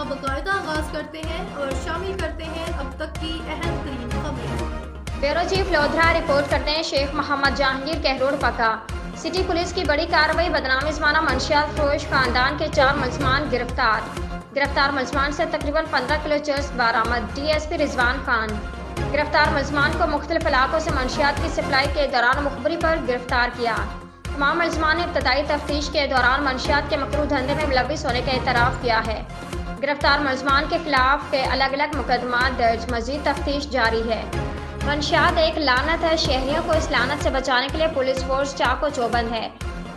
का बाकायदा आगाज करते हैं और शामिल करते हैं अब तक की अहम तरीन खबरें। ब्यूरो चीफ लोधरा रिपोर्ट करते हैं शेख मोहम्मद जहांगीर कहरोड़ पका। सिटी पुलिस की बड़ी कार्रवाई, बदनामी ज़माना मंशियात फरोश खानदान के 4 मुलजमान गिरफ्तार मुलजमान से तकरीबन 15 किलो चर्स बरामद। DSP रिजवान खान गिरफ्तार मुलजमान को मुख्तलिफ इलाकों से मंशियात की सप्लाई के दौरान मुखबरी पर गिरफ्तार किया। तमाम मुलजमान ने इब्तदाई तफ्तीश के दौरान मंशियात के मकरूह धंधे में मुलव्विस होने का एतराफ़ किया है। गिरफ्तार मुलजमान के खिलाफ के अलग अलग मुकदमा दर्ज, मजीद तफ्तीश जारी है। मंशियात एक लानत है, शहरियों को इस लानत से बचाने के लिए पुलिस फोर्स चाको चौबंद है।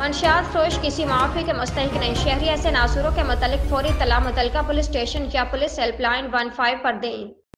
मंशियात फरोश किसी माफी के मुस्तहिक नहीं, शहरी ऐसे नासूरों के मुतल्लिक फौरी तला मुतल्लिका पुलिस स्टेशन या पुलिस हेल्पलाइन 15 पर दें।